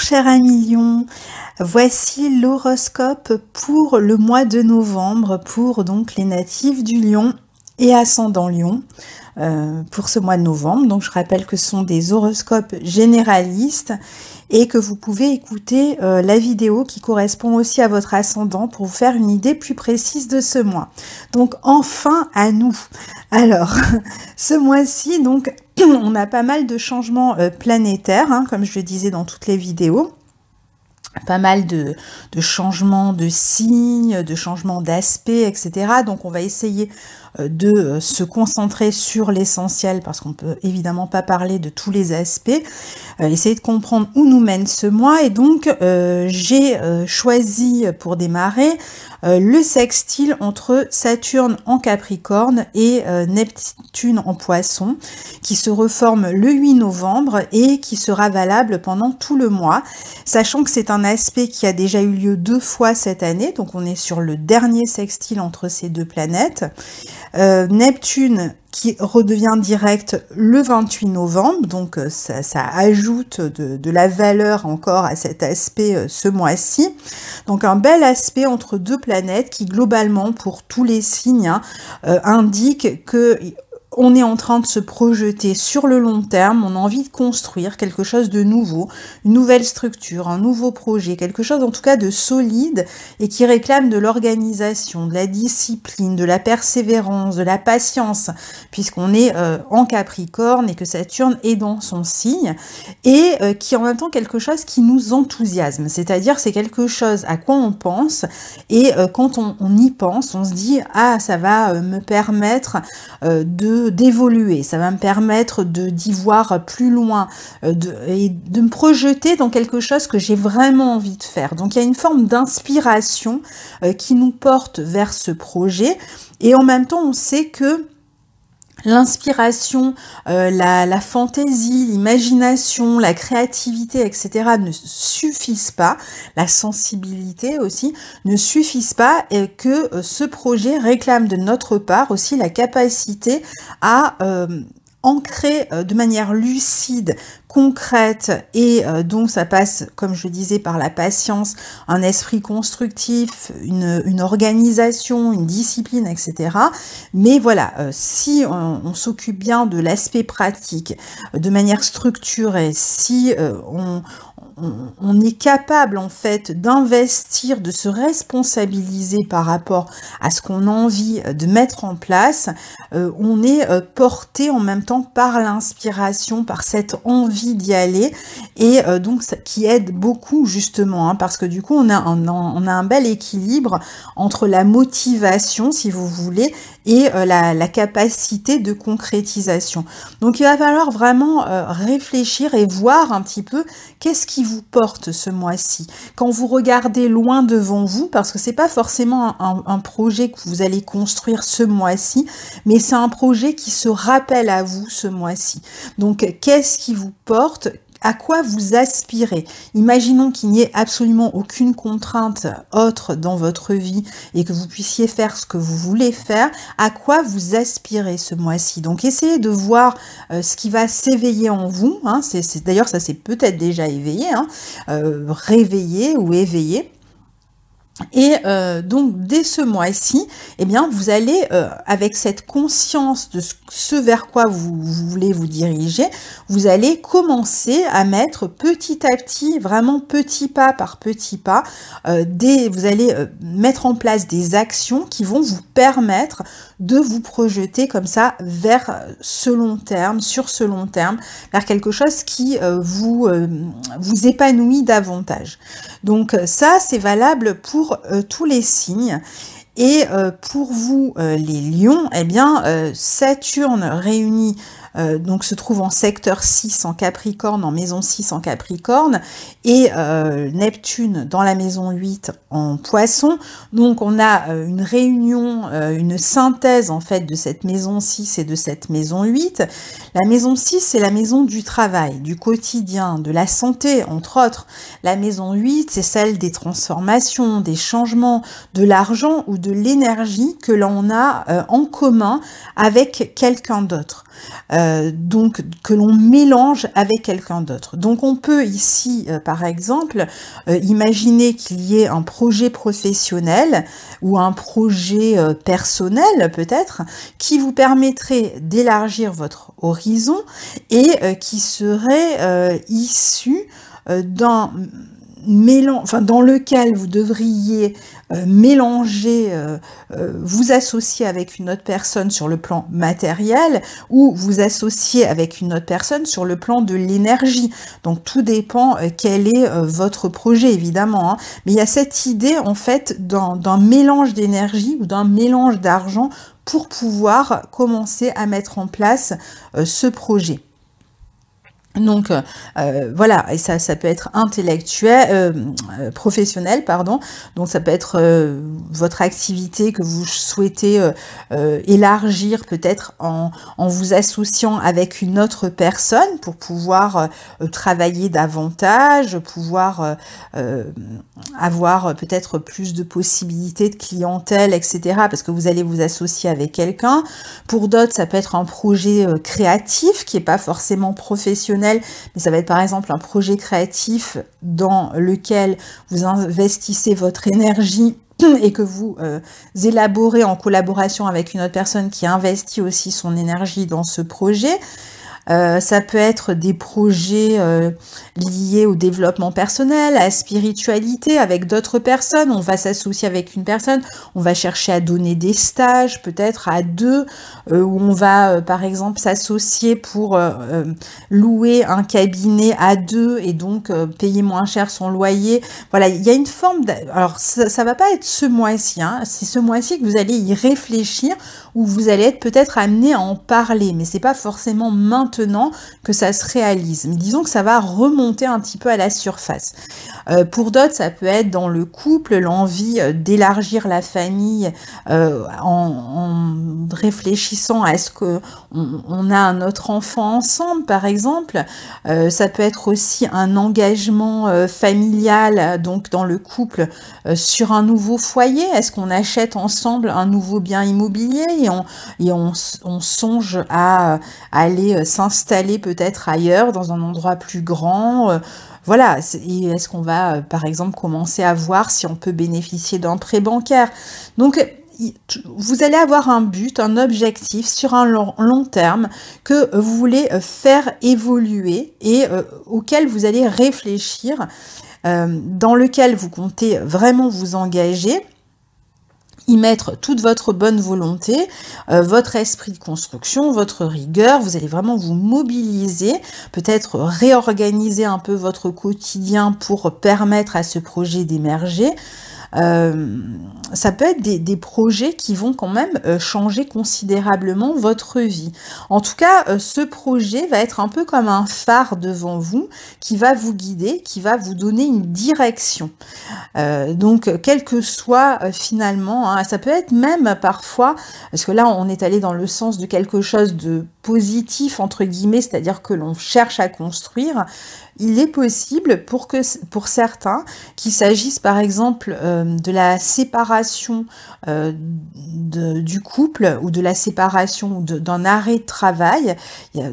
cher ami Lion, voici l'horoscope pour le mois de novembre, pour donc les natifs du Lion et ascendant Lion, pour ce mois de novembre. Donc je rappelle que ce sont des horoscopes généralistes et que vous pouvez écouter la vidéo qui correspond aussi à votre ascendant pour vous faire une idée plus précise de ce mois. Donc enfin à nous. Alors, ce mois-ci, donc, on a pas mal de changements planétaires, hein, comme je le disais dans toutes les vidéos. Pas mal de changements de signes, de changements d'aspect, etc. Donc on va essayer de se concentrer sur l'essentiel parce qu'on peut évidemment pas parler de tous les aspects. Essayer de comprendre où nous mène ce mois. Et donc j'ai choisi pour démarrer le sextile entre Saturne en Capricorne et Neptune en Poisson, qui se reforme le 8 novembre et qui sera valable pendant tout le mois, sachant que c'est un aspect qui a déjà eu lieu 2 fois cette année, donc on est sur le dernier sextile entre ces deux planètes. Neptune qui redevient direct le 28 novembre, donc ça ajoute de la valeur encore à cet aspect ce mois-ci. Donc un bel aspect entre deux planètes qui globalement pour tous les signes indique que on est en train de se projeter sur le long terme, on a envie de construire quelque chose de nouveau, une nouvelle structure, un nouveau projet, quelque chose en tout cas de solide et qui réclame de l'organisation, de la discipline, de la persévérance, de la patience, puisqu'on est en Capricorne et que Saturne est dans son signe, et qui est en même temps quelque chose qui nous enthousiasme, c'est-à-dire c'est quelque chose à quoi on pense, et quand on y pense, on se dit « Ah, ça va me permettre d'évoluer, ça va me permettre d'y voir plus loin et de me projeter dans quelque chose que j'ai vraiment envie de faire. » Donc il y a une forme d'inspiration qui nous porte vers ce projet et en même temps on sait que l'inspiration, la fantaisie, l'imagination, la créativité, etc. ne suffisent pas, la sensibilité aussi, ne suffisent pas et que ce projet réclame de notre part aussi la capacité à ancrer de manière lucide, concrète et donc ça passe, comme je disais, par la patience, un esprit constructif, une organisation, une discipline, etc. Mais voilà, si on s'occupe bien de l'aspect pratique, de manière structurée, si on est capable en fait d'investir, de se responsabiliser par rapport à ce qu'on a envie de mettre en place, on est porté en même temps par l'inspiration, par cette envie d'y aller et donc ça, qui aide beaucoup justement, hein, parce que du coup on a un bel équilibre entre la motivation, si vous voulez, et la capacité de concrétisation. Donc il va falloir vraiment réfléchir et voir un petit peu qu'est-ce qui vous porte ce mois-ci. Quand vous regardez loin devant vous, parce que c'est pas forcément un projet que vous allez construire ce mois-ci, mais c'est un projet qui se rappelle à vous ce mois-ci. Donc qu'est-ce qui vous porte ? À quoi vous aspirez? Imaginons qu'il n'y ait absolument aucune contrainte autre dans votre vie et que vous puissiez faire ce que vous voulez faire. À quoi vous aspirez ce mois-ci? Donc essayez de voir ce qui va s'éveiller en vous. Hein. D'ailleurs, ça s'est peut-être déjà éveillé, hein. Réveillé ou éveillé. Et donc dès ce mois-ci, eh bien vous allez avec cette conscience de ce vers quoi vous voulez vous diriger, vous allez commencer à mettre petit à petit, vraiment petit pas par petit pas, vous allez mettre en place des actions qui vont vous permettre de vous projeter comme ça vers ce long terme, sur ce long terme, vers quelque chose qui vous épanouit davantage. Donc ça, c'est valable pour tous les signes. Et pour vous, les lions, eh bien, Saturne réuni donc se trouve en secteur 6 en Capricorne, en maison 6 en Capricorne, et Neptune dans la maison 8 en Poisson. Donc on a une réunion, une synthèse en fait de cette maison 6 et de cette maison 8. La maison 6, c'est la maison du travail, du quotidien, de la santé, entre autres. La maison 8, c'est celle des transformations, des changements, de l'argent ou de l'énergie que l'on a en commun avec quelqu'un d'autre. donc que l'on mélange avec quelqu'un d'autre. Donc on peut ici, par exemple, imaginer qu'il y ait un projet professionnel ou un projet personnel peut-être, qui vous permettrait d'élargir votre horizon et qui serait issu d'un mélange, enfin dans lequel vous devriez mélanger, vous associer avec une autre personne sur le plan matériel ou vous associer avec une autre personne sur le plan de l'énergie. Donc tout dépend quel est votre projet évidemment, hein. Mais il y a cette idée en fait d'un mélange d'énergie ou d'un mélange d'argent pour pouvoir commencer à mettre en place ce projet. Donc voilà, et ça peut être intellectuel, professionnel, pardon. Donc ça peut être votre activité que vous souhaitez élargir peut-être en vous associant avec une autre personne pour pouvoir travailler davantage, pouvoir avoir peut-être plus de possibilités de clientèle, etc. Parce que vous allez vous associer avec quelqu'un. Pour d'autres, ça peut être un projet créatif qui n'est pas forcément professionnel, mais ça va être par exemple un projet créatif dans lequel vous investissez votre énergie et que vous élaborez en collaboration avec une autre personne qui investit aussi son énergie dans ce projet. Ça peut être des projets liés au développement personnel, à la spiritualité avec d'autres personnes. On va s'associer avec une personne, on va chercher à donner des stages, peut-être à deux, où on va par exemple s'associer pour louer un cabinet à deux et donc payer moins cher son loyer. Voilà, il y a une forme alors ça va pas être ce mois-ci, hein. C'est ce mois-ci que vous allez y réfléchir, où vous allez être peut-être amené à en parler, mais c'est pas forcément maintenant que ça se réalise. Mais disons que ça va remonter un petit peu à la surface. Pour d'autres, ça peut être dans le couple, l'envie d'élargir la famille en réfléchissant à ce que on a un autre enfant ensemble, par exemple. Ça peut être aussi un engagement familial, donc dans le couple, sur un nouveau foyer. Est-ce qu'on achète ensemble un nouveau bien immobilier et on songe à aller s'installer peut-être ailleurs, dans un endroit plus grand. Voilà, et est-ce qu'on va, par exemple, commencer à voir si on peut bénéficier d'un prêt bancaire. Donc, vous allez avoir un but, un objectif sur un long terme que vous voulez faire évoluer et auquel vous allez réfléchir, dans lequel vous comptez vraiment vous engager, y mettre toute votre bonne volonté, votre esprit de construction, votre rigueur. Vous allez vraiment vous mobiliser, peut-être réorganiser un peu votre quotidien pour permettre à ce projet d'émerger. Ça peut être des projets qui vont quand même changer considérablement votre vie. En tout cas, ce projet va être un peu comme un phare devant vous qui va vous guider, qui va vous donner une direction. Donc, quel que soit finalement, hein, ça peut être même parfois, parce que là on est allé dans le sens de quelque chose de positif entre guillemets, c'est-à-dire que l'on cherche à construire. Il est possible pour certains qu'il s'agisse par exemple de la séparation du couple ou de la séparation d'un arrêt de travail.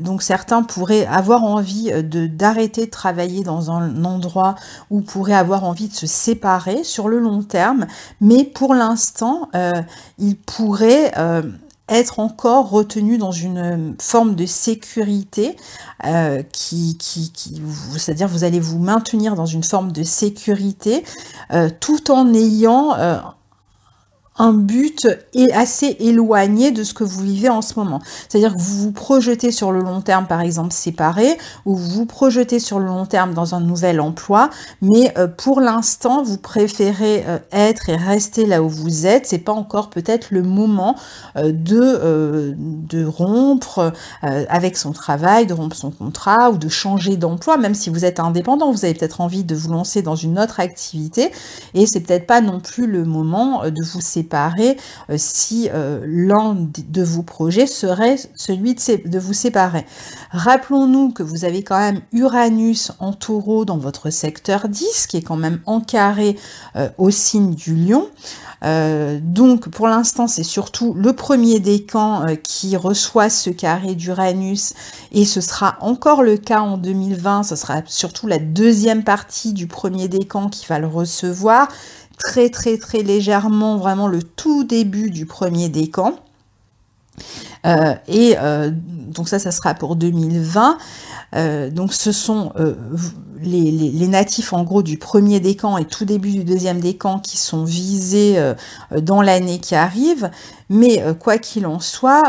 Donc certains pourraient avoir envie d'arrêter de travailler dans un endroit ou pourraient avoir envie de se séparer sur le long terme, mais pour l'instant, ils pourraient être encore retenu dans une forme de sécurité c'est-à-dire vous allez vous maintenir dans une forme de sécurité tout en ayant un but est assez éloigné de ce que vous vivez en ce moment. C'est-à-dire que vous vous projetez sur le long terme, par exemple, séparé, ou vous vous projetez sur le long terme dans un nouvel emploi, mais pour l'instant, vous préférez être et rester là où vous êtes. C'est pas encore peut-être le moment de rompre avec son travail, de rompre son contrat, ou de changer d'emploi, même si vous êtes indépendant. Vous avez peut-être envie de vous lancer dans une autre activité, et c'est peut-être pas non plus le moment de vous séparer séparer si l'un de vos projets serait celui de vous séparer. Rappelons-nous que vous avez quand même Uranus en Taureau dans votre secteur 10, qui est quand même encarré au signe du Lion. Donc pour l'instant c'est surtout le premier décan qui reçoit ce carré d'Uranus, et ce sera encore le cas en 2020, ce sera surtout la deuxième partie du premier décan qui va le recevoir, très légèrement, vraiment le tout début du premier décan. Donc ça sera pour 2020. Donc ce sont les natifs en gros du premier décan et tout début du deuxième décan qui sont visés dans l'année qui arrive. Mais quoi qu'il en soit,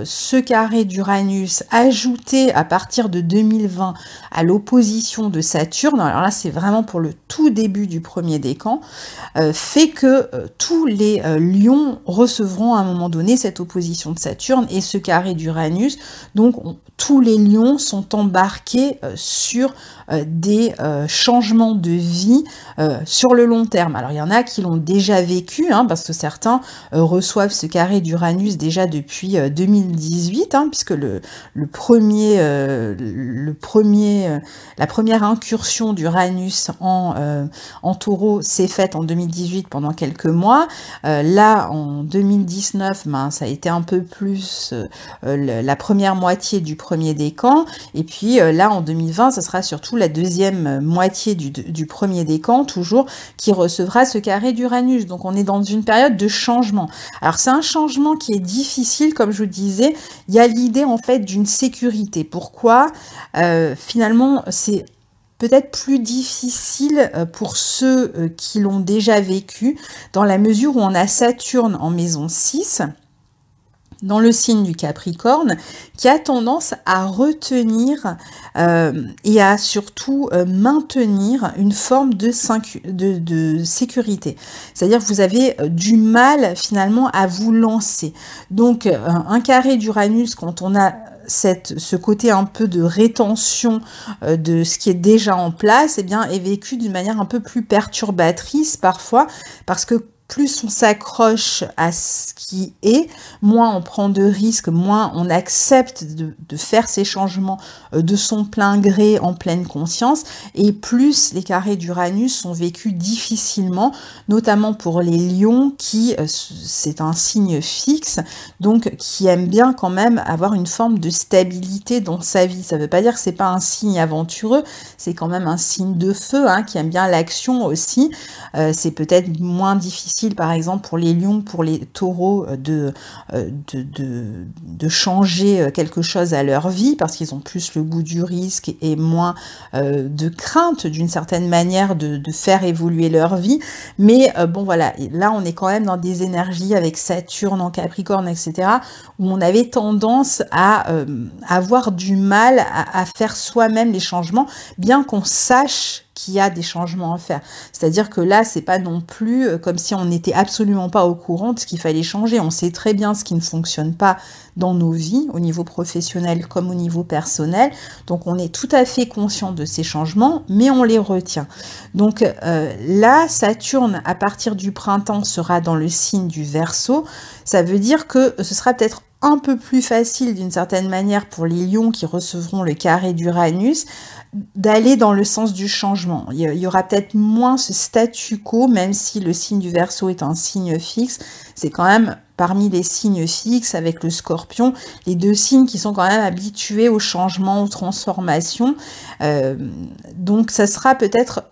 ce carré d'Uranus ajouté à partir de 2020 à l'opposition de Saturne, alors là c'est vraiment pour le tout début du premier décan, fait que tous les lions recevront à un moment donné cette opposition de Saturne et ce carré d'Uranus. Donc tous les lions sont embarqués sur des changements de vie sur le long terme. Alors il y en a qui l'ont déjà vécu, hein, parce que certains reçoivent ce carré d'Uranus déjà depuis 2018, hein, puisque la première incursion d'Uranus en Taureau s'est faite en 2018 pendant quelques mois. Là en 2019, ça a été un peu plus la première moitié du premier décan, et puis là en 2020 ce sera surtout la deuxième moitié du premier décan toujours qui recevra ce carré d'Uranus. Donc on est dans une période de changement. Alors c'est un changement qui est difficile, comme je vous disais. Il y a l'idée en fait d'une sécurité. Pourquoi finalement c'est peut-être plus difficile pour ceux qui l'ont déjà vécu, dans la mesure où on a Saturne en maison 6, dans le signe du Capricorne, qui a tendance à retenir et à surtout maintenir une forme de sécurité. C'est-à-dire que vous avez du mal finalement à vous lancer. Donc un carré d'Uranus, quand on a ce côté un peu de rétention de ce qui est déjà en place, eh bien, est vécu d'une manière un peu plus perturbatrice parfois, parce que plus on s'accroche à ce qui est, moins on prend de risques, moins on accepte de faire ces changements de son plein gré en pleine conscience, et plus les carrés d'Uranus sont vécus difficilement, notamment pour les lions qui, c'est un signe fixe, donc qui aiment bien quand même avoir une forme de stabilité dans sa vie. Ça ne veut pas dire que c'est pas un signe aventureux, c'est quand même un signe de feu, hein, qui aime bien l'action aussi. C'est peut-être moins difficile par exemple pour les lions, pour les taureaux de changer quelque chose à leur vie, parce qu'ils ont plus le goût du risque et moins de crainte d'une certaine manière de faire évoluer leur vie. Mais bon voilà, là on est quand même dans des énergies avec Saturne en Capricorne, etc., où on avait tendance à avoir du mal à faire soi-même les changements, bien qu'on sache qu'il y a des changements à faire. C'est-à-dire que là, c'est pas non plus comme si on n'était absolument pas au courant de ce qu'il fallait changer. On sait très bien ce qui ne fonctionne pas dans nos vies, au niveau professionnel comme au niveau personnel. Donc on est tout à fait conscient de ces changements, mais on les retient. Donc là, Saturne, à partir du printemps, sera dans le signe du Verseau. Ça veut dire que ce sera peut-être un peu plus facile d'une certaine manière pour les lions qui recevront le carré d'Uranus d'aller dans le sens du changement. Il y aura peut-être moins ce statu quo, même si le signe du Verseau est un signe fixe. C'est quand même parmi les signes fixes, avec le Scorpion, les deux signes qui sont quand même habitués au changement, aux transformations. Donc ça sera peut-être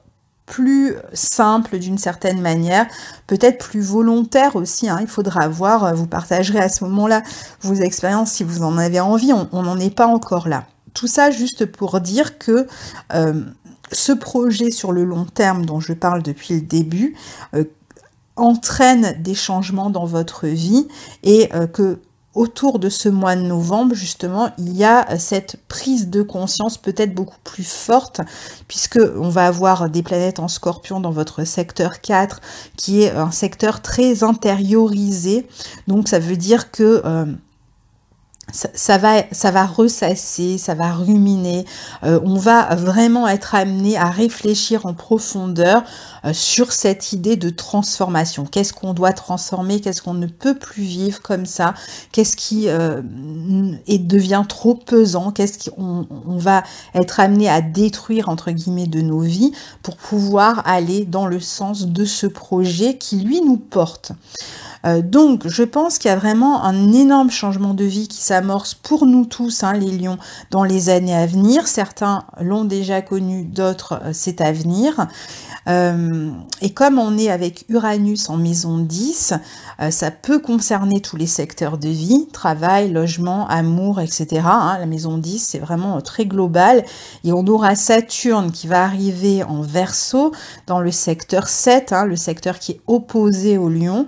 plus simple d'une certaine manière, peut-être plus volontaire aussi, hein. Il faudra voir, vous partagerez à ce moment-là vos expériences si vous en avez envie, on n'en est pas encore là. Tout ça juste pour dire que ce projet sur le long terme dont je parle depuis le début entraîne des changements dans votre vie, et que autour de ce mois de novembre, justement, il y a cette prise de conscience peut-être beaucoup plus forte, puisque on va avoir des planètes en Scorpion dans votre secteur 4, qui est un secteur très intériorisé. Donc ça veut dire que ça va ressasser, ça va ruminer, on va vraiment être amené à réfléchir en profondeur sur cette idée de transformation. Qu'est-ce qu'on doit transformer? Qu'est-ce qu'on ne peut plus vivre comme ça? Qu'est-ce qui devient trop pesant? Qu'est-ce qu'on va être amené à détruire, entre guillemets, de nos vies pour pouvoir aller dans le sens de ce projet qui, lui, nous porte. Donc, je pense qu'il y a vraiment un énorme changement de vie qui s'amorce pour nous tous, hein, les lions, dans les années à venir. Certains l'ont déjà connu, d'autres, c'est à venir. Et comme on est avec Uranus en maison 10, ça peut concerner tous les secteurs de vie, travail, logement, amour, etc. Hein, la maison 10, c'est vraiment très global. Et on aura Saturne qui va arriver en Verseau dans le secteur 7, hein, le secteur qui est opposé au lion.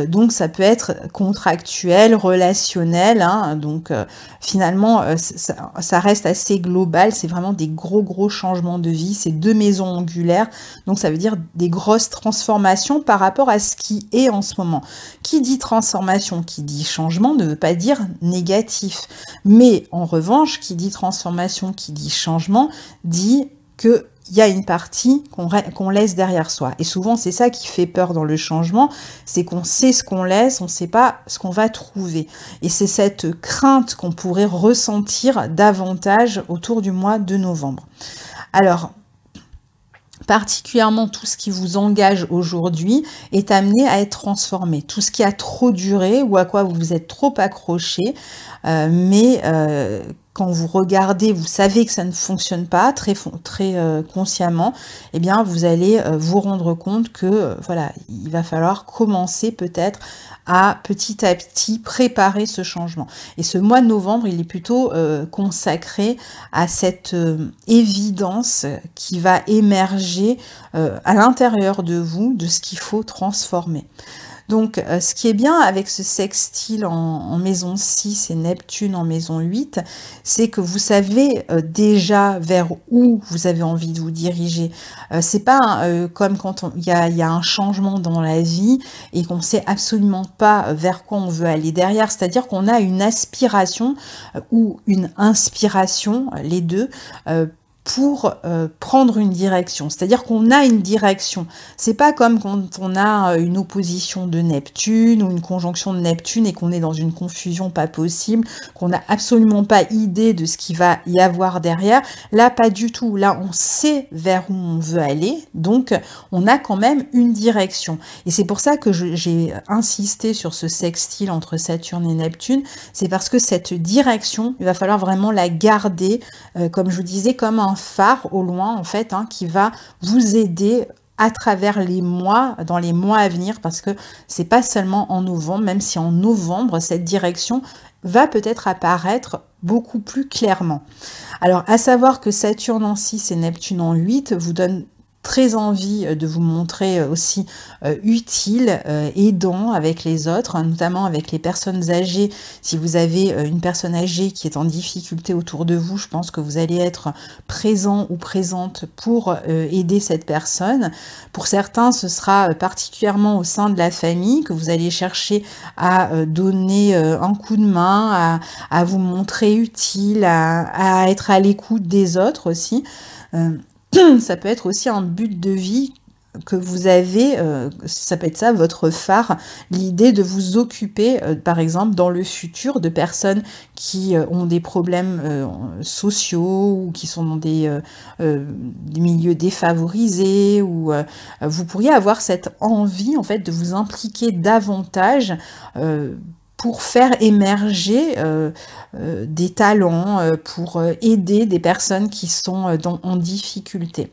Donc ça peut être contractuel, relationnel. Hein, donc finalement, ça reste assez global. C'est vraiment des gros changements de vie. C'est 2 maisons angulaires. Donc ça veut dire des grosses transformations par rapport à ce qui est en ce moment. Qui dit transformation, qui dit changement, ne veut pas dire négatif. Mais en revanche, qui dit transformation, qui dit changement, dit qu'il y a une partie qu'on laisse derrière soi. Et souvent, c'est ça qui fait peur dans le changement, c'est qu'on sait ce qu'on laisse, on ne sait pas ce qu'on va trouver. Et c'est cette crainte qu'on pourrait ressentir davantage autour du mois de novembre. Alors, particulièrement tout ce qui vous engage aujourd'hui est amené à être transformé. Tout ce qui a trop duré ou à quoi vous vous êtes trop accroché, quand vous regardez, vous savez que ça ne fonctionne pas très consciemment, eh bien vous allez vous rendre compte que voilà, il va falloir commencer peut-être à petit préparer ce changement. Et ce mois de novembre, il est plutôt consacré à cette évidence qui va émerger à l'intérieur de vous, de ce qu'il faut transformer. Donc, ce qui est bien avec ce sextile en maison 6 et Neptune en maison 8, c'est que vous savez déjà vers où vous avez envie de vous diriger. C'est pas comme quand il y a un changement dans la vie et qu'on sait absolument pas vers quoi on veut aller derrière. C'est-à-dire qu'on a une aspiration ou une inspiration, les deux, pour prendre une direction. C'est-à-dire qu'on a une direction. C'est pas comme quand on a une opposition de Neptune ou une conjonction de Neptune et qu'on est dans une confusion pas possible, qu'on n'a absolument pas idée de ce qu'il va y avoir derrière. Là, pas du tout. Là, on sait vers où on veut aller, donc on a quand même une direction. Et c'est pour ça que j'ai insisté sur ce sextile entre Saturne et Neptune. C'est parce que cette direction, il va falloir vraiment la garder, comme je vous disais, comme un phare au loin en fait, hein, qui va vous aider à travers les mois, dans les mois à venir, parce que c'est pas seulement en novembre, même si en novembre cette direction va peut-être apparaître beaucoup plus clairement. Alors à savoir que Saturne en 6 et Neptune en 8 vous donnent très envie de vous montrer aussi utile, aidant avec les autres, notamment avec les personnes âgées. Si vous avez une personne âgée qui est en difficulté autour de vous, je pense que vous allez être présent ou présente pour aider cette personne. Pour certains, ce sera particulièrement au sein de la famille que vous allez chercher à donner un coup de main, à vous montrer utile, à être à l'écoute des autres aussi. Ça peut être aussi un but de vie que vous avez, ça peut être ça, votre phare, l'idée de vous occuper, par exemple, dans le futur, de personnes qui ont des problèmes sociaux ou qui sont dans des milieux défavorisés, ou vous pourriez avoir cette envie, en fait, de vous impliquer davantage pour faire émerger des talents, pour aider des personnes qui sont en difficulté.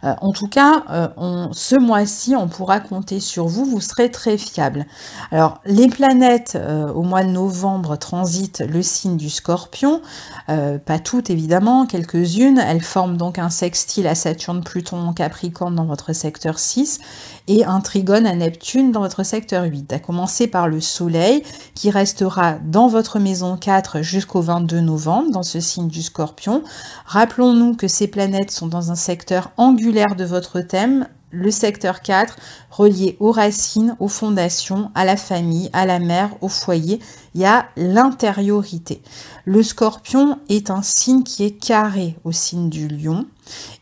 En tout cas, ce mois-ci, on pourra compter sur vous, vous serez très fiable. Alors, les planètes, au mois de novembre, transitent le signe du Scorpion, pas toutes évidemment, quelques-unes. Elles forment donc un sextile à Saturne, Pluton en Capricorne dans votre secteur 6, et un trigone à Neptune dans votre secteur 8. À commencer par le Soleil qui restera dans votre maison 4 jusqu'au 22 novembre dans ce signe du Scorpion. Rappelons-nous que ces planètes sont dans un secteur angulaire de votre thème, le secteur 4, relié aux racines, aux fondations, à la famille, à la mère, au foyer. Il y a l'intériorité. Le Scorpion est un signe qui est carré au signe du Lion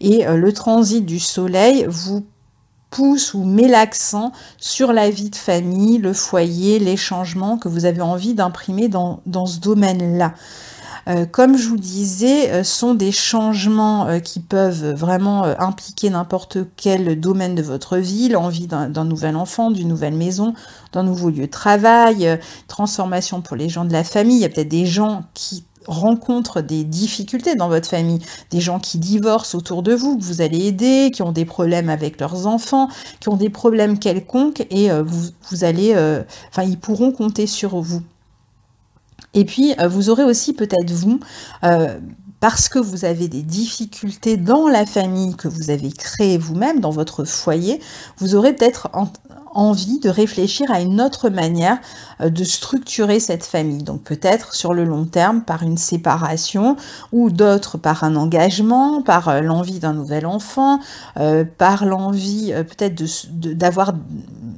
et le transit du Soleil vous pousse ou met l'accent sur la vie de famille, le foyer, les changements que vous avez envie d'imprimer dans ce domaine-là. Comme je vous disais, sont des changements qui peuvent vraiment impliquer n'importe quel domaine de votre vie, l'envie d'un nouvel enfant, d'une nouvelle maison, d'un nouveau lieu de travail, transformation pour les gens de la famille. Il y a peut-être des gens qui rencontrent des difficultés dans votre famille, des gens qui divorcent autour de vous, que vous allez aider, qui ont des problèmes avec leurs enfants, qui ont des problèmes quelconques, et vous allez, ils pourront compter sur vous. Et puis, vous aurez aussi peut-être vous, parce que vous avez des difficultés dans la famille que vous avez créée vous-même, dans votre foyer, vous aurez peut-être envie de réfléchir à une autre manière de structurer cette famille. Donc peut-être sur le long terme par une séparation ou d'autres par un engagement, par l'envie d'un nouvel enfant, par l'envie peut-être d'avoir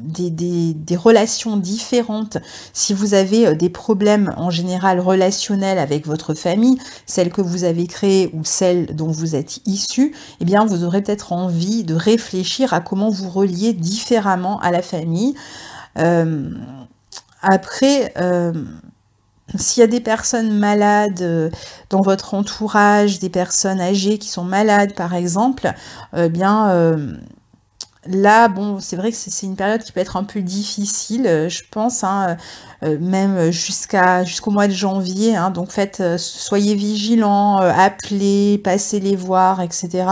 des relations différentes. Si vous avez des problèmes en général relationnels avec votre famille, celle que vous avez créée ou celle dont vous êtes issu, eh bien vous aurez peut-être envie de réfléchir à comment vous relier différemment à la famille. Après, s'il y a des personnes malades dans votre entourage, des personnes âgées qui sont malades par exemple, là, bon, c'est vrai que c'est une période qui peut être un peu difficile, je pense, hein, même jusqu'au mois de janvier. Hein, donc, soyez vigilants, appelez, passez les voir, etc.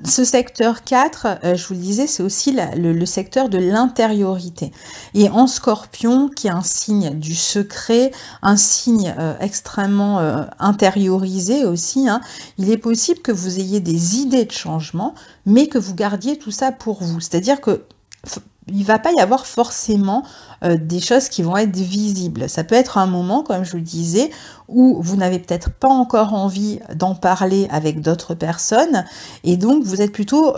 Ce secteur 4, je vous le disais, c'est aussi le secteur de l'intériorité. Et en Scorpion, qui est un signe du secret, un signe extrêmement intériorisé aussi, hein, il est possible que vous ayez des idées de changement, mais que vous gardiez tout ça pour vous. C'est-à-dire que il ne va pas y avoir forcément des choses qui vont être visibles. Ça peut être un moment, comme je vous le disais, où vous n'avez peut-être pas encore envie d'en parler avec d'autres personnes, et donc vous êtes plutôt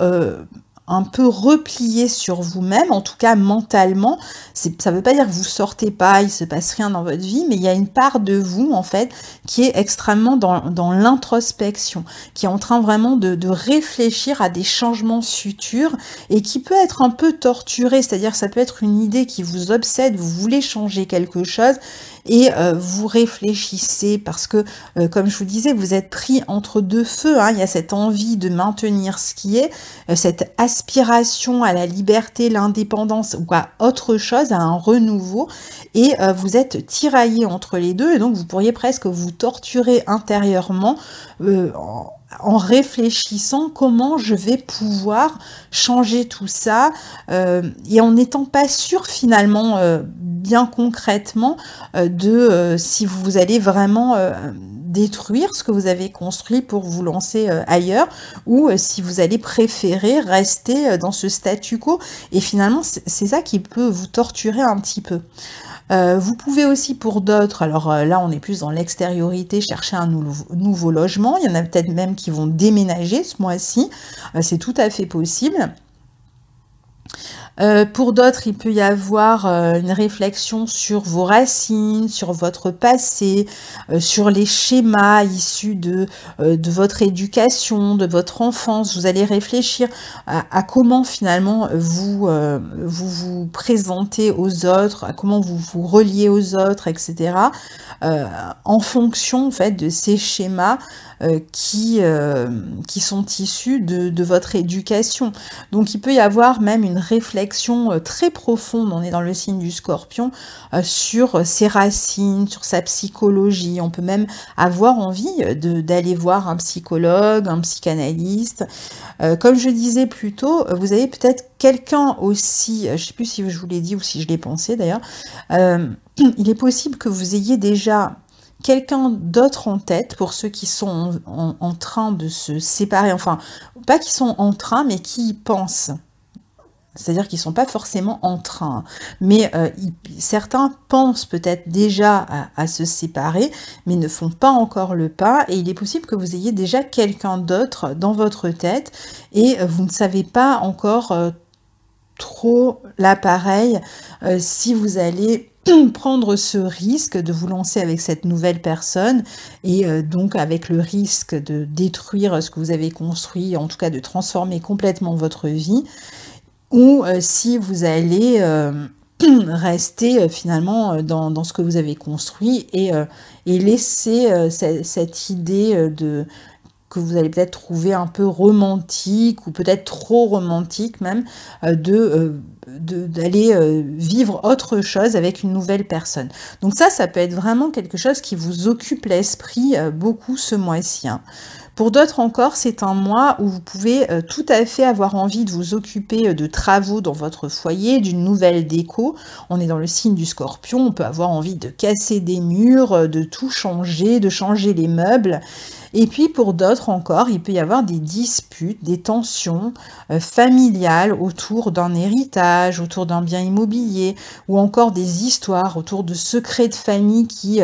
un peu replié sur vous-même, en tout cas mentalement. Ça ne veut pas dire que vous sortez pas, il se passe rien dans votre vie, mais il y a une part de vous, en fait, qui est extrêmement dans l'introspection, qui est en train vraiment de réfléchir à des changements futurs et qui peut être un peu torturé, c'est-à-dire ça peut être une idée qui vous obsède, vous voulez changer quelque chose et vous réfléchissez parce que, comme je vous disais, vous êtes pris entre deux feux, hein. Il y a cette envie de maintenir ce qui est, cette aspiration à la liberté, l'indépendance ou à autre chose, à un renouveau, et vous êtes tiraillé entre les deux, et donc vous pourriez presque vous torturer intérieurement en réfléchissant comment je vais pouvoir changer tout ça, et en n'étant pas sûr finalement bien concrètement de si vous allez vraiment détruire ce que vous avez construit pour vous lancer ailleurs, ou si vous allez préférer rester dans ce statu quo. Et finalement, c'est ça qui peut vous torturer un petit peu. Vous pouvez aussi pour d'autres, alors là on est plus dans l'extériorité, chercher un nouveau logement. Il y en a peut-être même qui vont déménager ce mois-ci, c'est tout à fait possible. Pour d'autres, il peut y avoir une réflexion sur vos racines, sur votre passé, sur les schémas issus de votre éducation, de votre enfance. Vous allez réfléchir à comment finalement vous présentez aux autres, à comment vous vous reliez aux autres, etc. En fonction en fait de ces schémas qui sont issus de votre éducation. Donc il peut y avoir même une réflexion très profonde, on est dans le signe du Scorpion, sur ses racines, sur sa psychologie. On peut même avoir envie d'aller voir un psychologue, un psychanalyste. Comme je disais plus tôt, vous avez peut-être quelqu'un aussi, je ne sais plus si je vous l'ai dit ou si je l'ai pensé d'ailleurs, il est possible que vous ayez déjà quelqu'un d'autre en tête pour ceux qui sont en train de se séparer, enfin, pas qui sont en train, mais qui y pensent. C'est-à-dire qu'ils ne sont pas forcément en train, mais certains pensent peut-être déjà à se séparer, mais ne font pas encore le pas, et il est possible que vous ayez déjà quelqu'un d'autre dans votre tête, et vous ne savez pas encore trop l'appareil si vous allez prendre ce risque de vous lancer avec cette nouvelle personne, et donc avec le risque de détruire ce que vous avez construit, en tout cas de transformer complètement votre vie, ou si vous allez rester finalement dans ce que vous avez construit, et laisser cette idée que vous allez peut-être trouver un peu romantique, ou peut-être trop romantique même, d'aller vivre autre chose avec une nouvelle personne. Donc ça peut être vraiment quelque chose qui vous occupe l'esprit beaucoup ce mois-ci, hein. Pour d'autres encore, c'est un mois où vous pouvez tout à fait avoir envie de vous occuper de travaux dans votre foyer, d'une nouvelle déco. On est dans le signe du Scorpion, on peut avoir envie de casser des murs, de tout changer, de changer les meubles. Et puis pour d'autres encore, il peut y avoir des disputes, des tensions familiales autour d'un héritage, autour d'un bien immobilier, ou encore des histoires autour de secrets de famille qui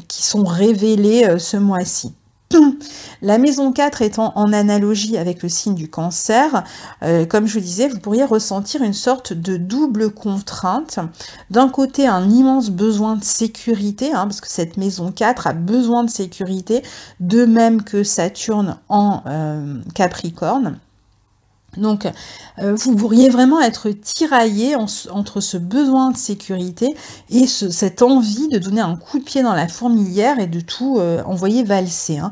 sont révélés ce mois-ci. La maison 4 étant en analogie avec le signe du Cancer, comme je vous disais, vous pourriez ressentir une sorte de double contrainte. D'un côté, un immense besoin de sécurité, hein, parce que cette maison 4 a besoin de sécurité, de même que Saturne en Capricorne. Donc, vous pourriez vraiment être tiraillé entre ce besoin de sécurité et cette envie de donner un coup de pied dans la fourmilière et de tout envoyer valser, hein.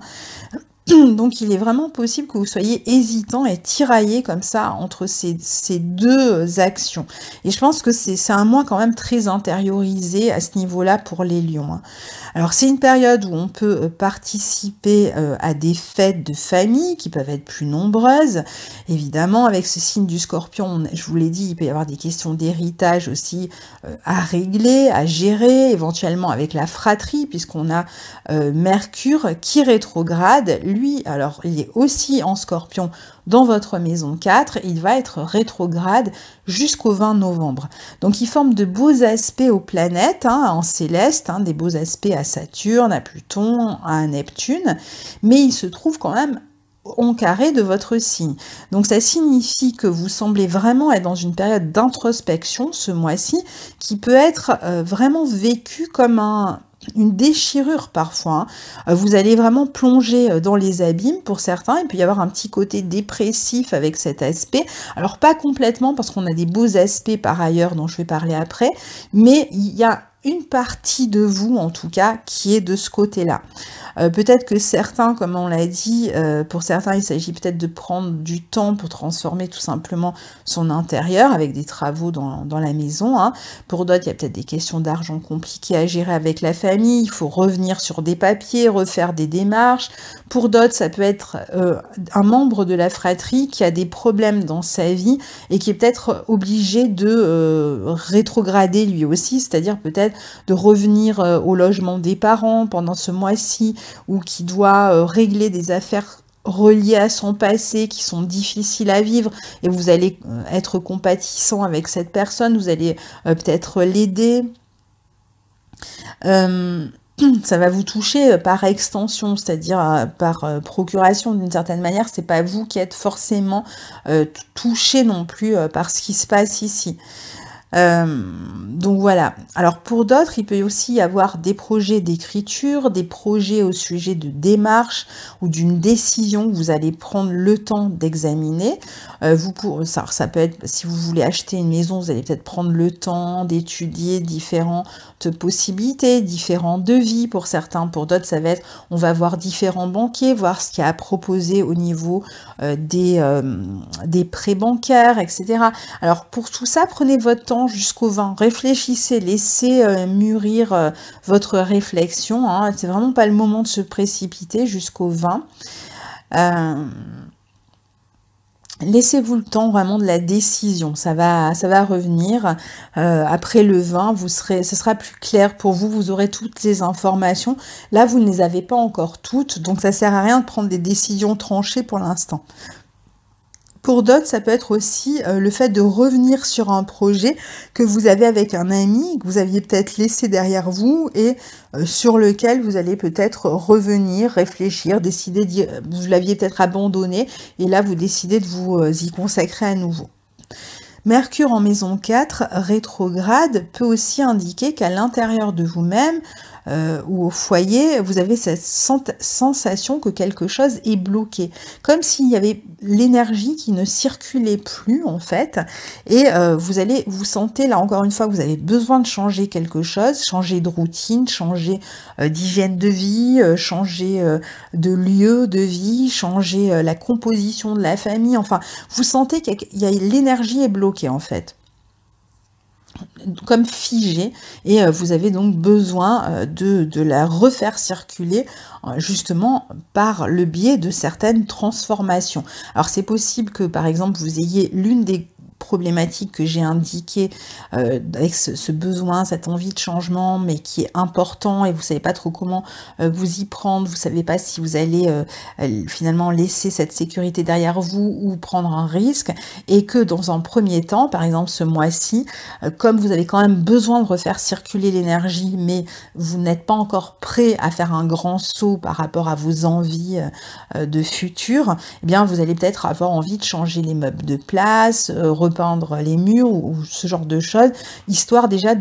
Donc il est vraiment possible que vous soyez hésitant et tiraillé comme ça entre ces deux actions. Et je pense que c'est un mois quand même très intériorisé à ce niveau-là pour les lions, hein. Alors c'est une période où on peut participer à des fêtes de famille qui peuvent être plus nombreuses. Évidemment, avec ce signe du Scorpion, je vous l'ai dit, il peut y avoir des questions d'héritage aussi à régler, à gérer, éventuellement avec la fratrie, puisqu'on a Mercure qui rétrograde. Lui, alors, il est aussi en Scorpion dans votre maison 4, il va être rétrograde jusqu'au 20 novembre. Donc, il forme de beaux aspects aux planètes, hein, en céleste, hein, des beaux aspects à Saturne, à Pluton, à Neptune, mais il se trouve quand même en carré de votre signe. Donc ça signifie que vous semblez vraiment être dans une période d'introspection ce mois-ci, qui peut être vraiment vécue comme une déchirure parfois, hein. Vous allez vraiment plonger dans les abîmes pour certains. Il peut y avoir un petit côté dépressif avec cet aspect. Alors pas complètement, parce qu'on a des beaux aspects par ailleurs dont je vais parler après, mais il y a une partie de vous en tout cas qui est de ce côté-là. Peut-être que certains, comme on l'a dit, pour certains il s'agit peut-être de prendre du temps pour transformer tout simplement son intérieur avec des travaux dans la maison, hein. Pour d'autres il y a peut-être des questions d'argent compliquées à gérer avec la famille, il faut revenir sur des papiers, refaire des démarches. Pour d'autres ça peut être un membre de la fratrie qui a des problèmes dans sa vie et qui est peut-être obligé de rétrograder lui aussi, c'est-à-dire peut-être de revenir au logement des parents pendant ce mois-ci, ou qui doit régler des affaires reliées à son passé qui sont difficiles à vivre, et vous allez être compatissant avec cette personne, vous allez peut-être l'aider. Ça va vous toucher par extension, c'est-à-dire par procuration d'une certaine manière. C'est pas vous qui êtes forcément touché non plus par ce qui se passe ici. Donc voilà. Alors pour d'autres, il peut aussi y avoir des projets d'écriture, des projets au sujet de démarche ou d'une décision que vous allez prendre le temps d'examiner. Ça peut être, si vous voulez acheter une maison, vous allez peut-être prendre le temps d'étudier différentes possibilités, différents devis pour certains. Pour d'autres, ça va être, on va voir différents banquiers, voir ce qu'il y a à proposer au niveau des prêts bancaires, etc. Alors pour tout ça, prenez votre temps jusqu'au 20. Réfléchissez, laissez mûrir votre réflexion, hein. C'est vraiment pas le moment de se précipiter jusqu'au 20. Laissez-vous le temps vraiment de la décision, ça va revenir. Après le 20, ce sera plus clair pour vous, vous aurez toutes les informations. Là, vous ne les avez pas encore toutes, donc ça sert à rien de prendre des décisions tranchées pour l'instant. Pour d'autres, ça peut être aussi le fait de revenir sur un projet que vous avez avec un ami, que vous aviez peut-être laissé derrière vous et sur lequel vous allez peut-être revenir, réfléchir, décider, vous l'aviez peut-être abandonné et là vous décidez de vous y consacrer à nouveau. Mercure en maison 4, rétrograde, peut aussi indiquer qu'à l'intérieur de vous-même ou au foyer, vous avez cette sensation que quelque chose est bloqué. Comme s'il y avait l'énergie qui ne circulait plus en fait. Et vous sentez là encore une fois que vous avez besoin de changer quelque chose, changer de routine, changer d'hygiène de vie, changer de lieu de vie, changer la composition de la famille. Enfin, vous sentez qu'il y a l'énergie est bloquée en fait, comme figée, et vous avez donc besoin de la refaire circuler justement par le biais de certaines transformations. Alors c'est possible que par exemple vous ayez l'une des problématiques que j'ai indiquées avec ce besoin, cette envie de changement, mais qui est important et vous savez pas trop comment vous y prendre, vous savez pas si vous allez finalement laisser cette sécurité derrière vous ou prendre un risque, et que dans un premier temps, par exemple ce mois-ci, comme vous avez quand même besoin de refaire circuler l'énergie, mais vous n'êtes pas encore prêt à faire un grand saut par rapport à vos envies de futur, eh bien vous allez peut-être avoir envie de changer les meubles de place, repeindre les murs ou ce genre de choses, histoire déjà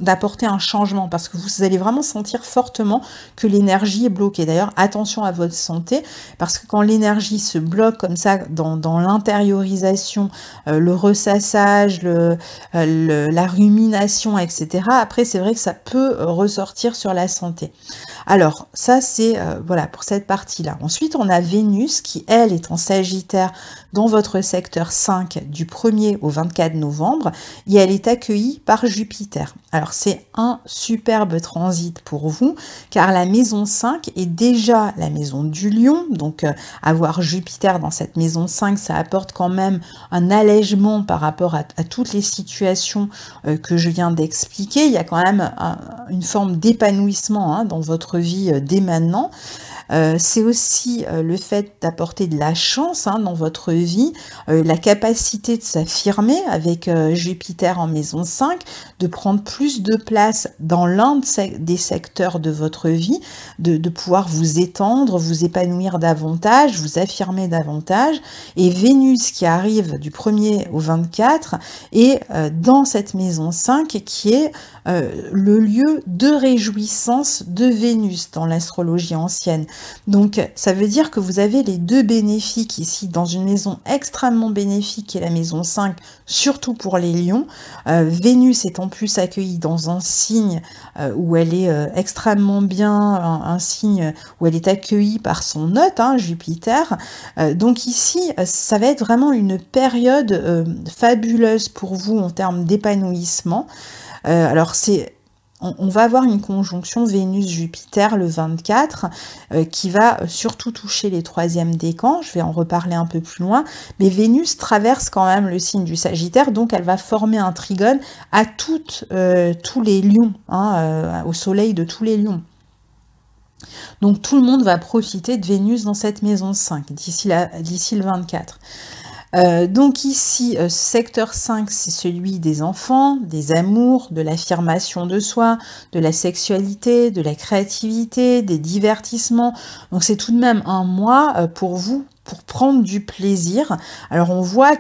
d'apporter un changement, parce que vous allez vraiment sentir fortement que l'énergie est bloquée. D'ailleurs, attention à votre santé, parce que quand l'énergie se bloque comme ça dans l'intériorisation, le ressassage, la rumination, etc., après c'est vrai que ça peut ressortir sur la santé. Alors, ça c'est voilà pour cette partie-là. Ensuite, on a Vénus qui, elle, est en Sagittaire dans votre secteur 5 du 1er au 24 novembre, et elle est accueillie par Jupiter. Alors, c'est un superbe transit pour vous, car la maison 5 est déjà la maison du Lion, donc avoir Jupiter dans cette maison 5, ça apporte quand même un allègement par rapport à toutes les situations que je viens d'expliquer. Il y a quand même une forme d'épanouissement dans votre vie dès maintenant. C'est aussi le fait d'apporter de la chance dans votre vie, la capacité de s'affirmer avec Jupiter en maison 5, de prendre plus de place dans l'un des secteurs de votre vie, de pouvoir vous étendre, vous épanouir davantage, vous affirmer davantage, et Vénus qui arrive du 1er au 24 et dans cette maison 5 qui est le lieu de réjouissance de Vénus dans l'astrologie ancienne. Donc ça veut dire que vous avez les deux bénéfiques ici dans une maison extrêmement bénéfique qui est la maison 5, surtout pour les lions. Vénus est en plus accueillie dans un signe où elle est extrêmement bien, un signe où elle est accueillie par son hôte, Jupiter. Donc ici, ça va être vraiment une période fabuleuse pour vous en termes d'épanouissement. Alors on va avoir une conjonction Vénus-Jupiter le 24 qui va surtout toucher les 3e décans, je vais en reparler un peu plus loin, mais Vénus traverse quand même le signe du Sagittaire, donc elle va former un trigone à tous les lions, au soleil de tous les lions. Donc tout le monde va profiter de Vénus dans cette maison 5 d'ici le 24. Donc ici, secteur 5, c'est celui des enfants, des amours, de l'affirmation de soi, de la sexualité, de la créativité, des divertissements. Donc c'est tout de même un mois pour vous, pour prendre du plaisir. Alors on voit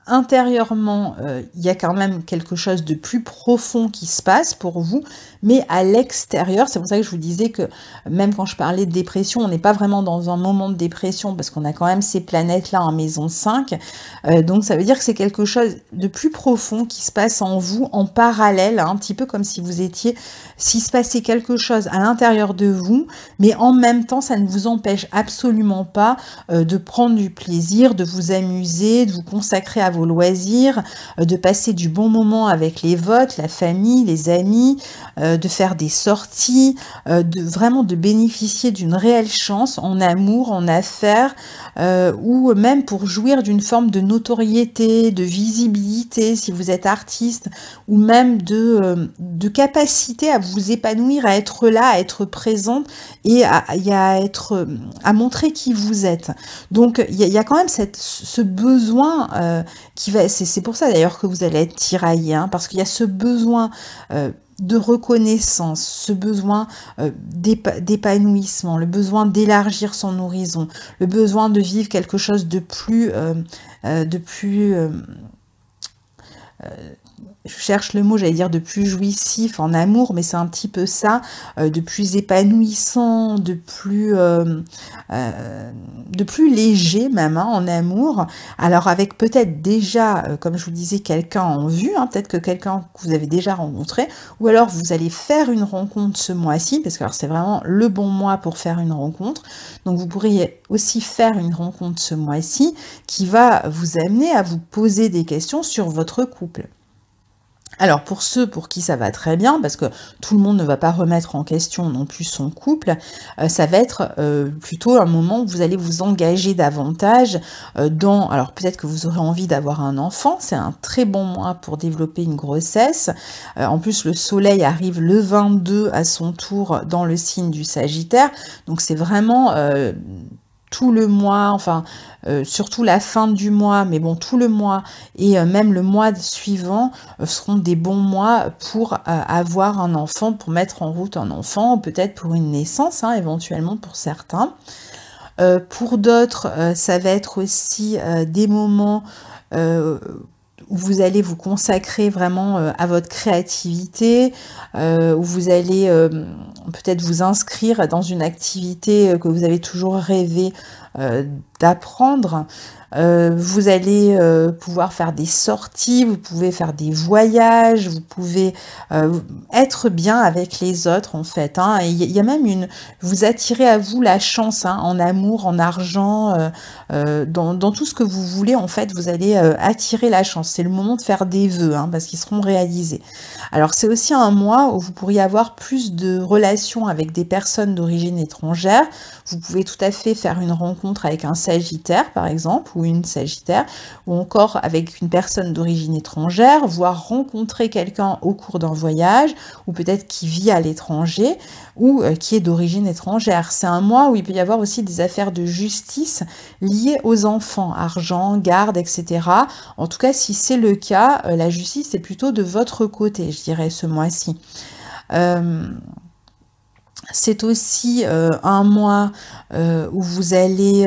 intérieurement, il y a quand même quelque chose de plus profond qui se passe pour vous, mais à l'extérieur, c'est pour ça que je vous disais que même quand je parlais de dépression, on n'est pas vraiment dans un moment de dépression parce qu'on a quand même ces planètes-là en maison 5, donc ça veut dire que c'est quelque chose de plus profond qui se passe en vous, en parallèle, un petit peu comme si s'il se passait quelque chose à l'intérieur de vous, mais en même temps, ça ne vous empêche absolument pas de prendre du plaisir, de vous amuser, de vous consacrer à vos loisirs, de passer du bon moment avec les vôtres, la famille, les amis, de faire des sorties, vraiment de bénéficier d'une réelle chance en amour, en affaires, ou même pour jouir d'une forme de notoriété, de visibilité si vous êtes artiste, ou même de capacité à vous épanouir, à être là, à être présente et à montrer qui vous êtes. Donc il y a quand même ce besoin qui va, c'est pour ça d'ailleurs que vous allez être tiraillé, hein, parce qu'il y a ce besoin de reconnaissance, ce besoin d'épanouissement, le besoin d'élargir son horizon, le besoin de vivre quelque chose de plus je cherche le mot, j'allais dire de plus jouissif en amour, mais c'est un petit peu ça, de plus épanouissant, de plus léger même, hein, en amour. Alors avec peut-être déjà, comme je vous disais, quelqu'un en vue, hein, peut-être que quelqu'un que vous avez déjà rencontré, ou alors vous allez faire une rencontre ce mois-ci, parce que alors c'est vraiment le bon mois pour faire une rencontre. Donc vous pourriez aussi faire une rencontre ce mois-ci qui va vous amener à vous poser des questions sur votre couple. Alors pour ceux pour qui ça va très bien, parce que tout le monde ne va pas remettre en question non plus son couple, ça va être plutôt un moment où vous allez vous engager davantage alors peut-être que vous aurez envie d'avoir un enfant, c'est un très bon mois pour développer une grossesse. En plus le soleil arrive le 22 à son tour dans le signe du Sagittaire, donc c'est vraiment tout le mois, enfin surtout la fin du mois, mais bon tout le mois et même le mois suivant seront des bons mois pour avoir un enfant, pour mettre en route un enfant, peut-être pour une naissance, hein, éventuellement pour certains. Pour d'autres, ça va être aussi des moments où vous allez vous consacrer vraiment à votre créativité, où vous allez peut-être vous inscrire dans une activité que vous avez toujours rêvé d'apprendre. Vous allez pouvoir faire des sorties, vous pouvez faire des voyages, vous pouvez être bien avec les autres en fait, hein. Et il y a même vous attirez à vous la chance, hein, en amour, en argent, dans tout ce que vous voulez en fait, vous allez attirer la chance. C'est le moment de faire des vœux, hein, parce qu'ils seront réalisés. Alors c'est aussi un mois où vous pourriez avoir plus de relations avec des personnes d'origine étrangère. Vous pouvez tout à fait faire une rencontre avec un Sagittaire par exemple, ou une Sagittaire, ou encore avec une personne d'origine étrangère, voire rencontrer quelqu'un au cours d'un voyage, ou peut-être qui vit à l'étranger, ou qui est d'origine étrangère. C'est un mois où il peut y avoir aussi des affaires de justice liées aux enfants, argent, garde, etc. En tout cas, si c'est le cas, la justice est plutôt de votre côté, je dirais, ce mois-ci. C'est aussi un mois où vous allez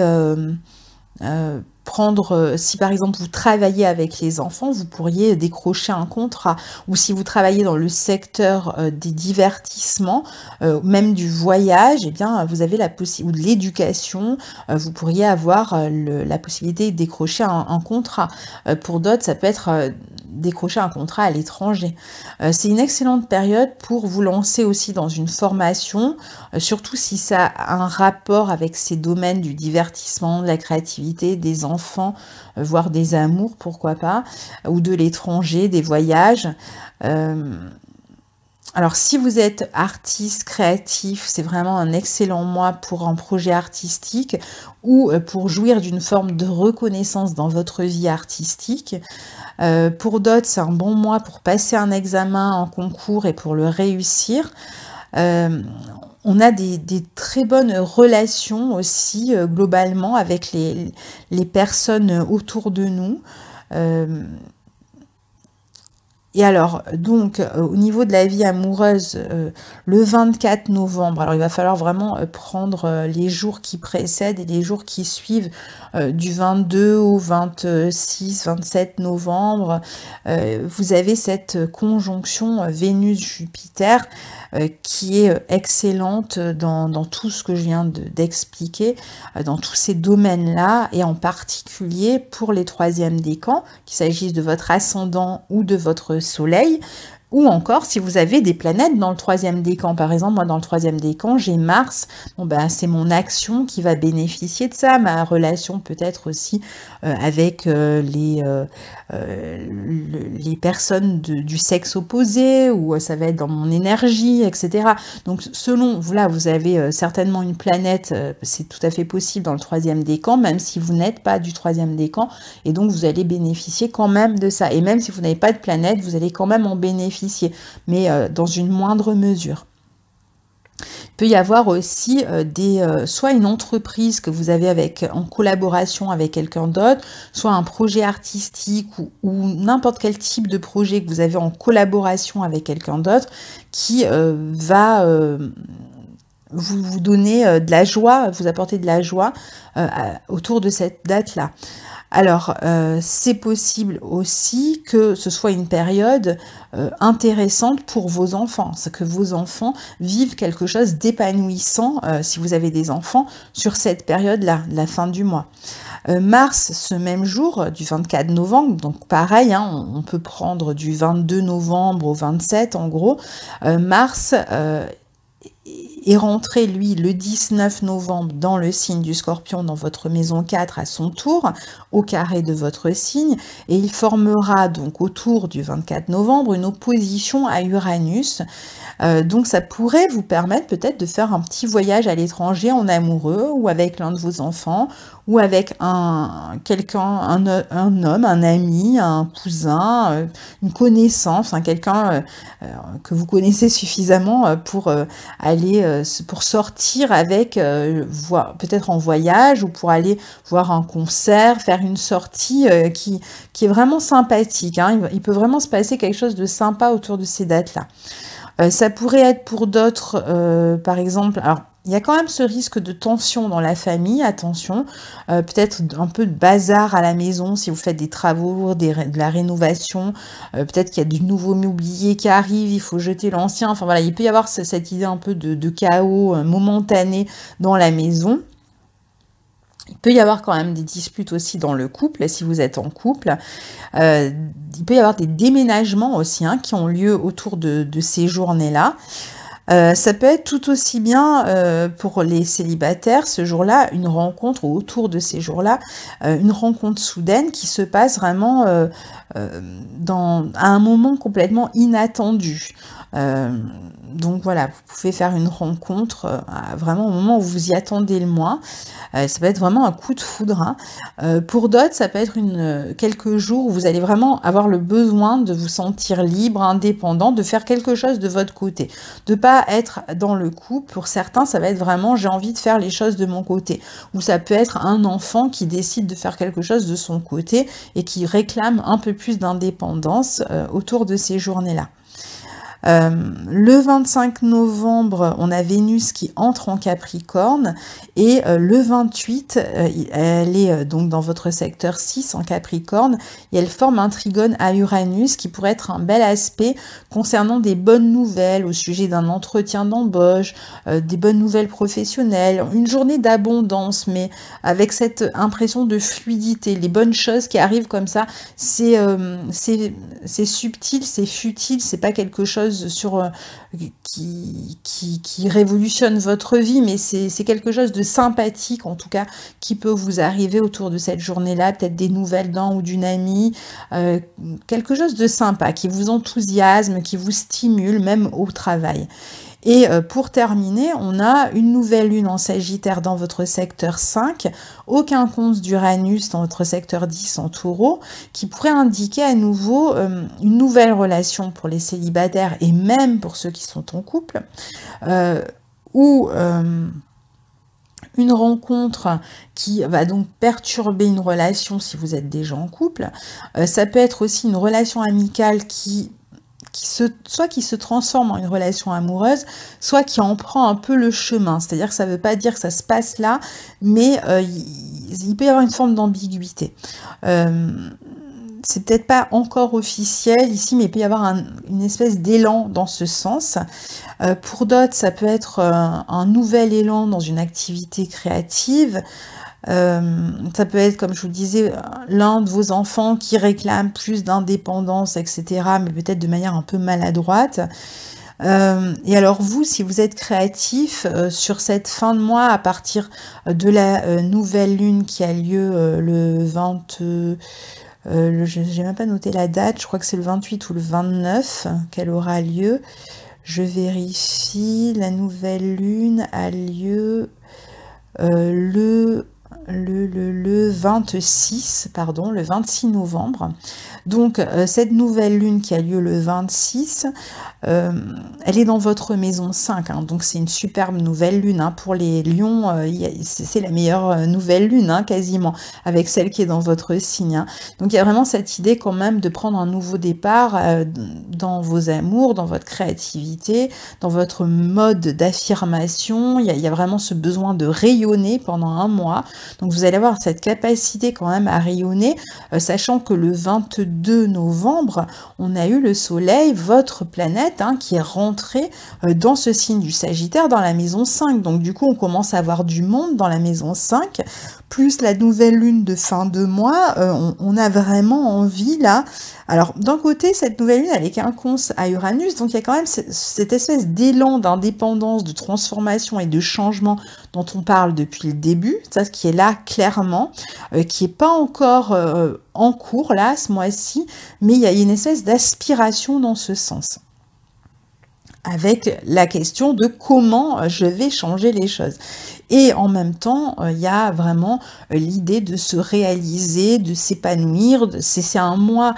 prendre, si par exemple vous travaillez avec les enfants, vous pourriez décrocher un contrat, ou si vous travaillez dans le secteur des divertissements, même du voyage, eh bien vous avez la possibilité, ou de l'éducation, vous pourriez avoir la possibilité de décrocher un contrat. Pour d'autres, ça peut être décrocher un contrat à l'étranger. C'est une excellente période pour vous lancer aussi dans une formation, surtout si ça a un rapport avec ces domaines du divertissement, de la créativité, des enfants, voire des amours, pourquoi pas, ou de l'étranger, des voyages. Alors si vous êtes artiste, créatif, c'est vraiment un excellent mois pour un projet artistique ou pour jouir d'une forme de reconnaissance dans votre vie artistique. Pour d'autres, c'est un bon mois pour passer un examen en concours et pour le réussir. On a des très bonnes relations aussi, globalement, avec les personnes autour de nous. Et alors, donc, au niveau de la vie amoureuse, le 24 novembre, alors il va falloir vraiment prendre les jours qui précèdent et les jours qui suivent, du 22 au 26, 27 novembre, vous avez cette conjonction Vénus-Jupiter qui est excellente dans tout ce que je viens d'expliquer, dans tous ces domaines-là, et en particulier pour les troisièmes décans, qu'il s'agisse de votre ascendant ou de votre soleil, Ou encore, si vous avez des planètes dans le troisième décan, par exemple, moi dans le troisième décan, j'ai Mars, bon ben c'est mon action qui va bénéficier de ça, ma relation peut-être aussi avec les personnes du sexe opposé, ou ça va être dans mon énergie, etc. Donc selon, là vous avez certainement une planète, c'est tout à fait possible dans le troisième décan, même si vous n'êtes pas du troisième décan, et donc vous allez bénéficier quand même de ça. Et même si vous n'avez pas de planète, vous allez quand même en bénéficier, mais dans une moindre mesure. Il peut y avoir aussi soit une entreprise que vous avez en collaboration avec quelqu'un d'autre, soit un projet artistique ou n'importe quel type de projet que vous avez en collaboration avec quelqu'un d'autre qui va vous donner de la joie, vous apporter de la joie autour de cette date-là. Alors, c'est possible aussi que ce soit une période intéressante pour vos enfants, c'est que vos enfants vivent quelque chose d'épanouissant, si vous avez des enfants, sur cette période-là, la fin du mois. Mars, ce même jour, du 24 novembre, donc pareil, hein, on peut prendre du 22 novembre au 27, en gros, Mars est rentré, lui, le 19 novembre dans le signe du Scorpion, dans votre maison 4 à son tour, au carré de votre signe, et il formera donc autour du 24 novembre une opposition à Uranus. Donc ça pourrait vous permettre peut-être de faire un petit voyage à l'étranger en amoureux, ou avec l'un de vos enfants, ou avec un homme, un ami, un cousin, une connaissance, quelqu'un que vous connaissez suffisamment pour pour sortir avec, peut-être en voyage, ou pour aller voir un concert, faire une sortie qui est vraiment sympathique, hein. Il peut vraiment se passer quelque chose de sympa autour de ces dates-là. Ça pourrait être pour d'autres, par exemple, alors il y a quand même ce risque de tension dans la famille, attention, peut-être un peu de bazar à la maison si vous faites des travaux, de la rénovation, peut-être qu'il y a du nouveau mobilier qui arrive, il faut jeter l'ancien, enfin voilà, il peut y avoir cette idée un peu de chaos momentané dans la maison. Il peut y avoir quand même des disputes aussi dans le couple, si vous êtes en couple. Il peut y avoir des déménagements aussi, hein, qui ont lieu autour de ces journées-là. Ça peut être tout aussi bien pour les célibataires, ce jour-là, une rencontre, ou autour de ces jours-là, une rencontre soudaine qui se passe vraiment à un moment complètement inattendu. Donc voilà, vous pouvez faire une rencontre vraiment au moment où vous y attendez le moins. Ça peut être vraiment un coup de foudre, hein. Pour d'autres, ça peut être quelques jours où vous allez vraiment avoir le besoin de vous sentir libre, indépendant, de faire quelque chose de votre côté. De pas être dans le couple. Pour certains, ça va être vraiment j'ai envie de faire les choses de mon côté. Ou ça peut être un enfant qui décide de faire quelque chose de son côté et qui réclame un peu plus d'indépendance autour de ces journées-là. Le 25 novembre, on a Vénus qui entre en Capricorne, et le 28, elle est donc dans votre secteur 6 en Capricorne, et elle forme un trigone à Uranus qui pourrait être un bel aspect concernant des bonnes nouvelles au sujet d'un entretien d'embauche, des bonnes nouvelles professionnelles, une journée d'abondance, mais avec cette impression de fluidité, les bonnes choses qui arrivent comme ça, c'est subtil, c'est futile, c'est pas quelque chose qui révolutionne votre vie, mais c'est quelque chose de sympathique en tout cas qui peut vous arriver autour de cette journée-là, peut-être des nouvelles d'un ou d'une amie, quelque chose de sympa qui vous enthousiasme, qui vous stimule même au travail. Et pour terminer, on a une nouvelle lune en Sagittaire dans votre secteur 5, au quinconce d'Uranus dans votre secteur 10 en Taureau, qui pourrait indiquer à nouveau une nouvelle relation pour les célibataires et même pour ceux qui sont en couple, ou une rencontre qui va donc perturber une relation si vous êtes déjà en couple. Ça peut être aussi une relation amicale soit qui se transforme en une relation amoureuse, soit qui en prend un peu le chemin. C'est-à-dire que ça ne veut pas dire que ça se passe là, mais il peut y avoir une forme d'ambiguïté. C'est peut-être pas encore officiel ici, mais il peut y avoir une espèce d'élan dans ce sens. Pour d'autres, ça peut être un nouvel élan dans une activité créative. Ça peut être, comme je vous le disais, l'un de vos enfants qui réclame plus d'indépendance, etc., mais peut-être de manière un peu maladroite. Et alors vous, si vous êtes créatif, sur cette fin de mois, à partir de la nouvelle lune qui a lieu le 20... j'ai même pas noté la date, je crois que c'est le 28 ou le 29 qu'elle aura lieu. Je vérifie, la nouvelle lune a lieu le 26, pardon, le 26 novembre. Donc, cette nouvelle lune qui a lieu le 26, elle est dans votre maison 5, hein, donc c'est une superbe nouvelle lune, hein. Pour les lions, c'est la meilleure nouvelle lune, hein, quasiment, avec celle qui est dans votre signe, hein. Donc il y a vraiment cette idée quand même de prendre un nouveau départ dans vos amours, dans votre créativité, dans votre mode d'affirmation. Il y a vraiment ce besoin de rayonner pendant un mois. Donc vous allez avoir cette capacité quand même à rayonner, sachant que le 22 novembre, on a eu le soleil, votre planète, hein, qui est rentrée dans ce signe du Sagittaire, dans la maison 5. Donc du coup, on commence à avoir du monde dans la maison 5, plus la nouvelle lune de fin de mois. On a vraiment envie là. Alors d'un côté, cette nouvelle lune, elle est quinconce à Uranus, donc il y a quand même cette espèce d'élan d'indépendance, de transformation et de changement dont on parle depuis le début, ça qui est là clairement, qui n'est pas encore en cours là ce mois-ci, mais il y a une espèce d'aspiration dans ce sens, avec la question de comment je vais changer les choses. Et en même temps, il y a vraiment l'idée de se réaliser, de s'épanouir. C'est un mois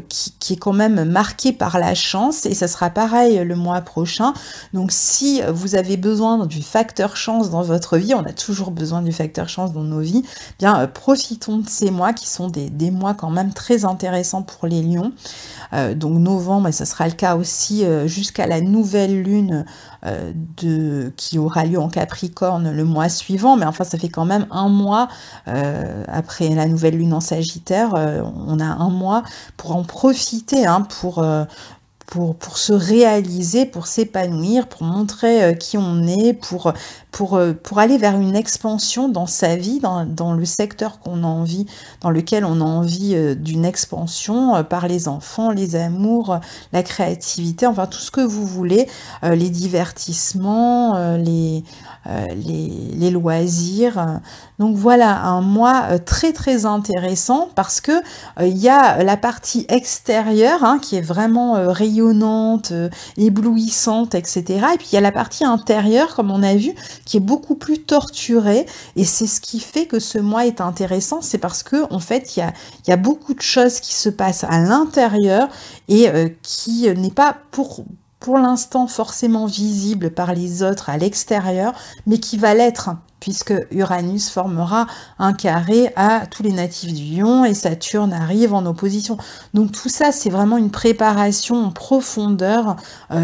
qui est quand même marqué par la chance, et ça sera pareil le mois prochain. Donc si vous avez besoin du facteur chance dans votre vie, on a toujours besoin du facteur chance dans nos vies, bien profitons de ces mois qui sont des mois quand même très intéressants pour les lions. Donc novembre, et ça sera le cas aussi jusqu'à la nouvelle lune qui aura lieu en Capricorne le mois suivant, mais enfin ça fait quand même un mois après la nouvelle lune en Sagittaire, on a un mois pour en profiter, hein, pour se réaliser, pour s'épanouir, pour montrer qui on est, pour aller vers une expansion dans sa vie, dans le secteur qu'on a envie, dans lequel on a envie d'une expansion par les enfants, les amours, la créativité, enfin tout ce que vous voulez, les divertissements, les loisirs. Donc voilà, un mois très très intéressant parce que il y a la partie extérieure, hein, qui est vraiment rayonnante, éblouissante, etc. Et puis il y a la partie intérieure, comme on a vu, qui est beaucoup plus torturée. Et c'est ce qui fait que ce mois est intéressant, c'est parce que en fait il y a beaucoup de choses qui se passent à l'intérieur et qui n'est pas pour l'instant forcément visible par les autres à l'extérieur, mais qui va l'être, puisque Uranus formera un carré à tous les natifs du Lion et Saturne arrive en opposition. Donc tout ça, c'est vraiment une préparation en profondeur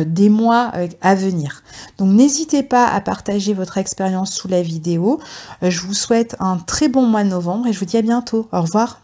des mois à venir. Donc n'hésitez pas à partager votre expérience sous la vidéo. Je vous souhaite un très bon mois de novembre et je vous dis à bientôt. Au revoir.